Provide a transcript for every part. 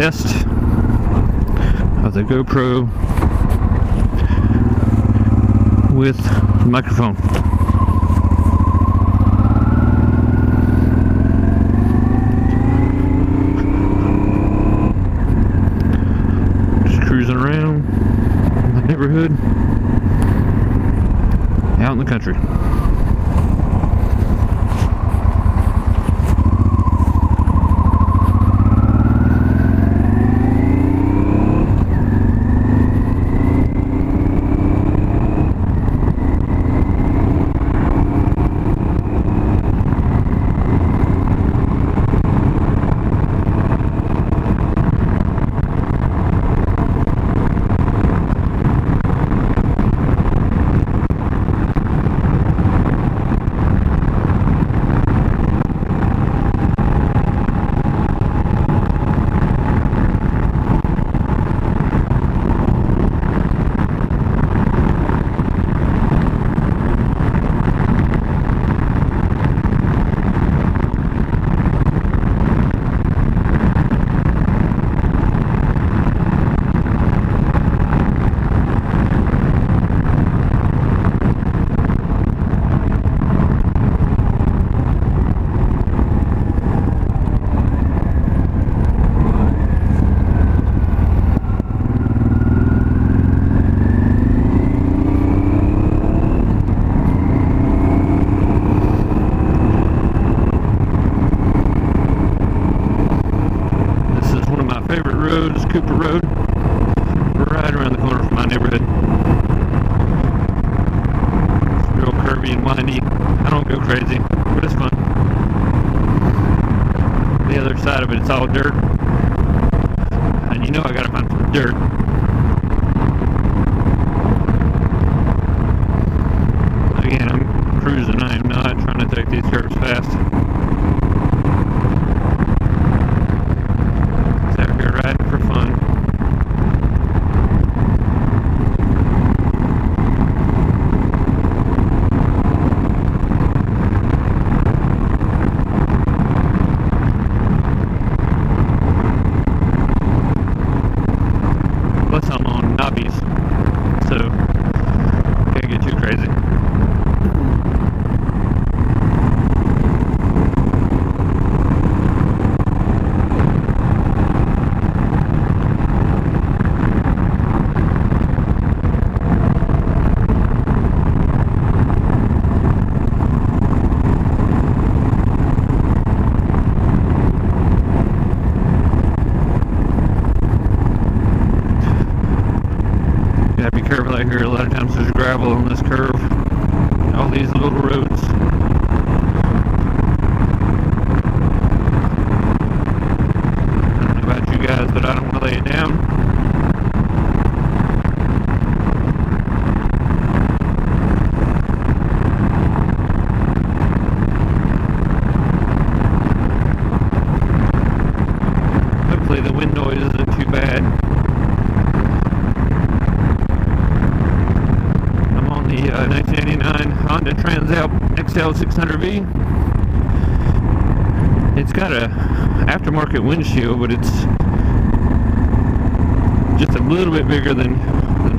test of the GoPro with the microphone. Just cruising around the neighborhood out in the country. Cooper Road, right around the corner from my neighborhood. It's real curvy and windy. I don't go crazy, but it's fun. The other side of it, it's all dirt, and you know I gotta find some dirt. Again, I'm cruising. I am not trying to take these curves fast. Plus I'm on knobbies, so can't get too crazy. Gotta be careful out here. A lot of times there's gravel on this curve. All these little roads. I don't know about you guys, but I don't want to lay it down. Hopefully the wind noise isn't too bad. The 1989 Honda Transalp XL600V. It's got a aftermarket windshield, but it's just a little bit bigger than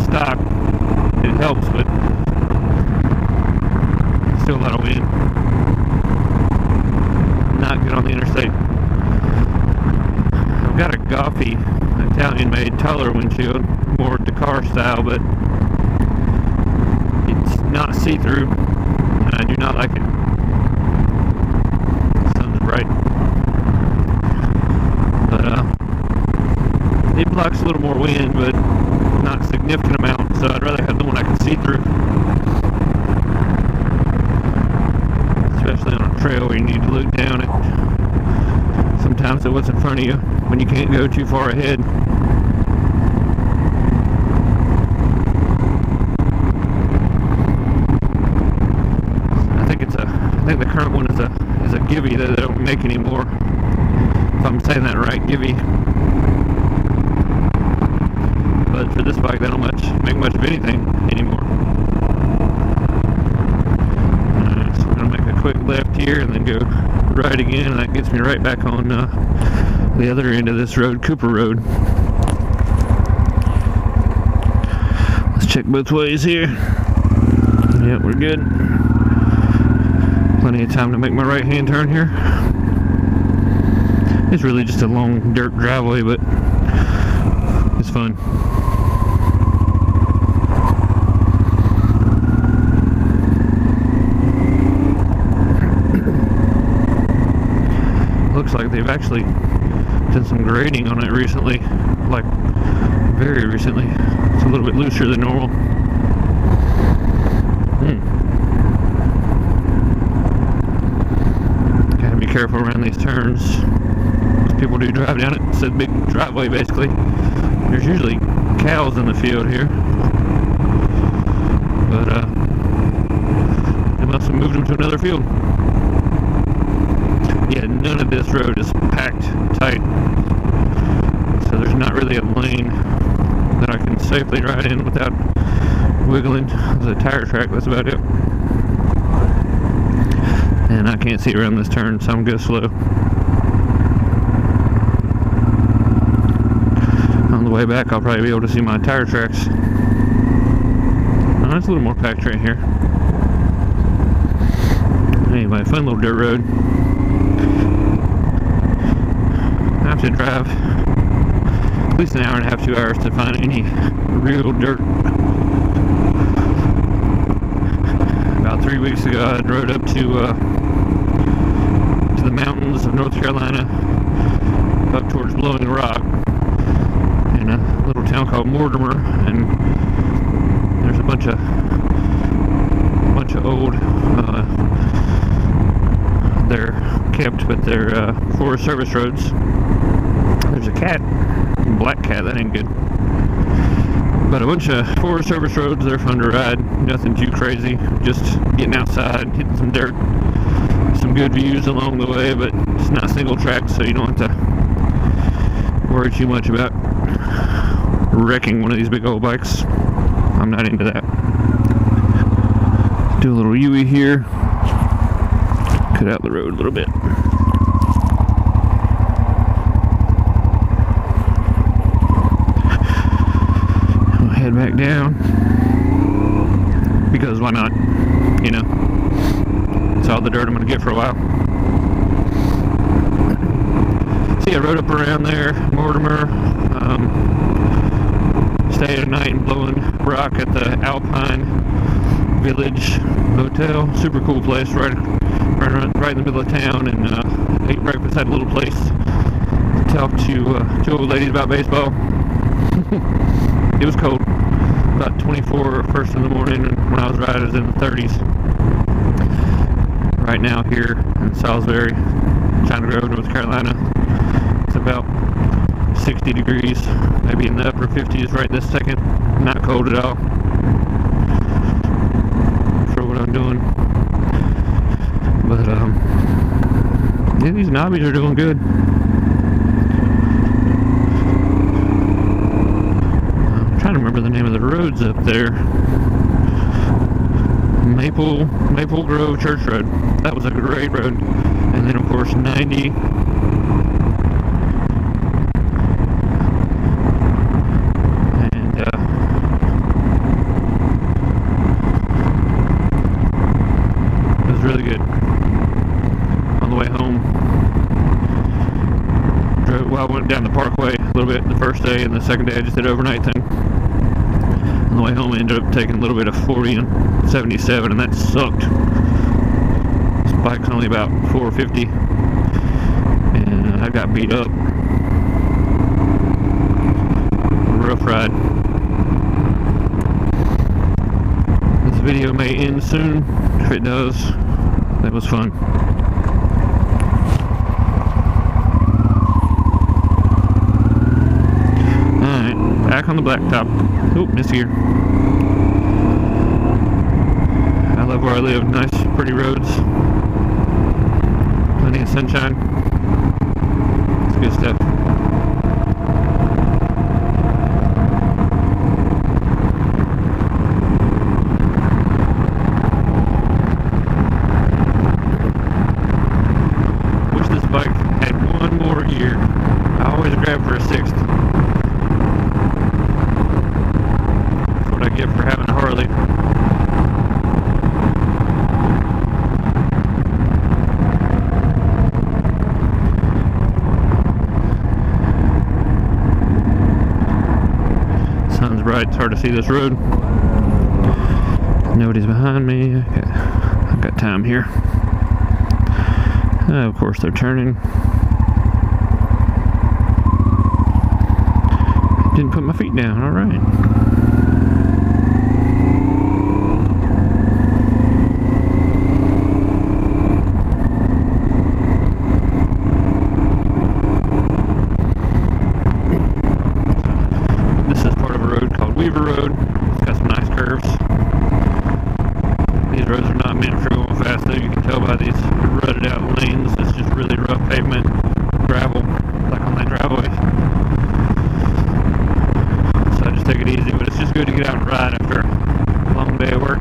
stock. It helps, but still a lot of wind. Not good on the interstate. I've got a Gothy Italian-made taller windshield, more Dakar style, but not see-through, and I do not like it. The sun's bright, but it blocks a little more wind, but not a significant amount. So I'd rather have the one I can see through, especially on a trail where you need to look down at sometimes at what's in front of you when you can't go too far ahead. I think the current one is a Givy that they don't make anymore. If I'm saying that right, Givy. But for this bike, they don't make much of anything anymore. So I'm gonna make a quick left here and then go right again, and that gets me right back on the other end of this road, Cooper Road. Let's check both ways here. Yep, we're good. Plenty of time to make my right hand turn here. It's really just a long dirt driveway, but it's fun. Looks like they've actually done some grading on it recently, like very recently. It's a little bit looser than normal. Gotta be careful around these turns. People do drive down it. It's a big driveway basically. There's usually cows in the field here, but they must have moved them to another field. Yeah, none of this road is packed tight, so there's not really a lane that I can safely ride in without wiggling. There's a tire track, that's about it. And I can't see around this turn, so I'm going to go slow. On the way back, I'll probably be able to see my tire tracks. Oh, it's a little more packed right here. Anyway, fun little dirt road. I have to drive at least an hour and a half, 2 hours to find any real dirt. About 3 weeks ago, I rode up to the mountains of North Carolina, up towards Blowing Rock, in a little town called Mortimer, and there's a bunch of old, they're kept, but they're Forest Service roads. There's a cat, a black cat, that ain't good. But a bunch of Forest Service roads, they're fun to ride, nothing too crazy, just getting outside, hitting some dirt, some good views along the way, but it's not single track, so you don't have to worry too much about wrecking one of these big old bikes. I'm not into that. Do a little U-ey here, cut out the road a little bit. I'll head back down, because why not, you know, it's all the dirt I'm going to get for a while. See, I rode up around there, Mortimer, stayed a night in Blowing Rock at the Alpine Village Hotel. Super cool place, right in the middle of town, and ate breakfast at a little place to talk to two old ladies about baseball. It was cold, about 24 first in the morning, and when I was riding it was in the 30s. Right now here in Salisbury, China Grove, North Carolina, it's about 60 degrees, maybe in the upper 50s right this second. Not cold at all for what I'm doing. But yeah, these knobbies are doing good. I'm trying to remember the name of the roads up there. Maple Grove Church Road. That was a great road. And then of course 90. And it was really good. On the way home, I went down the Parkway a little bit the first day, and the second day I just did overnight thing. On the way home I ended up taking a little bit of 40 and 77, and that sucked. This bike's only about 450, and I got beat up. Rough ride. This video may end soon. If it does, that was fun. Alright, back on the blacktop. Oop, missed here. I love where I live. Nice, pretty roads. Plenty of sunshine. It's good stuff. Wish this bike had one more gear. sun's bright, it's hard to see this road. Nobody's behind me. Okay. I've got time here. Of course they're turning. Didn't put my feet down, alright. This is part of a road called Weaver Road. It's got some nice curves. These roads are not meant for going fast though. You can tell by these rutted out lanes. It's just really rough pavement, gravel, like on that driveway. So I just take it easy, but it's just good to get out and ride after a long day of work.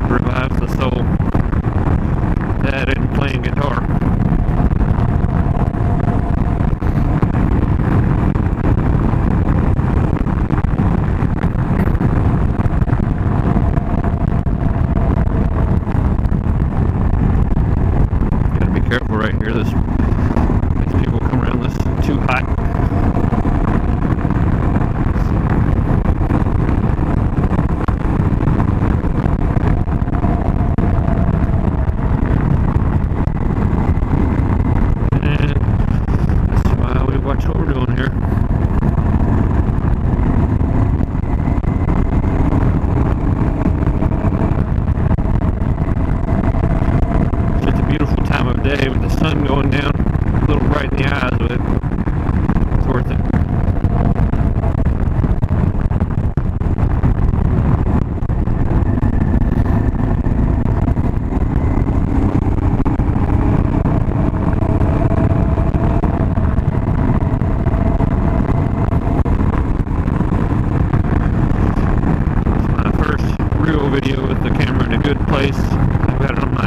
Revives the soul. That and playing guitar. Careful right here. These people come around this too hot. And that's why we watch what we're doing here. Time of day with the sun going down, a little bright in the eyes, but it's worth it. It's my first real video with the camera in a good place. I've got it on my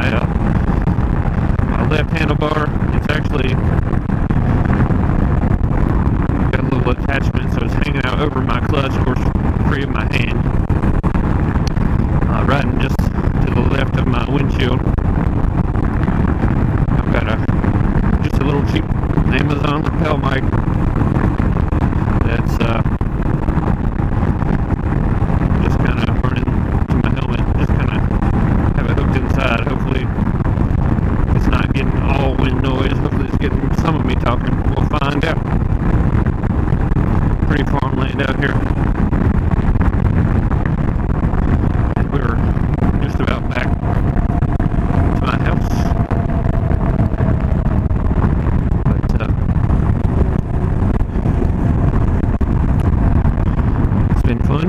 left handlebar. It's actually got a little attachment, so it's hanging out over my clutch, of course, free of my hand. Riding just to the left of my windshield. I've got just a little cheap Amazon lapel mic that's just kind of running to my helmet. Just kind of have it hooked inside. Hopefully it's not getting all wind noise. Hopefully it's getting some of me talking. We'll find out. Pretty farmland out here. And we're just about back to my house. But it's been fun.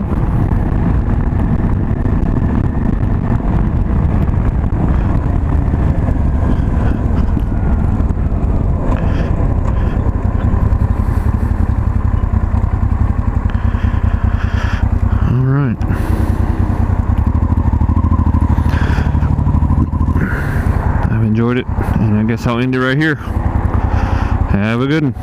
I've enjoyed it, and I guess I'll end it right here. Have a good one.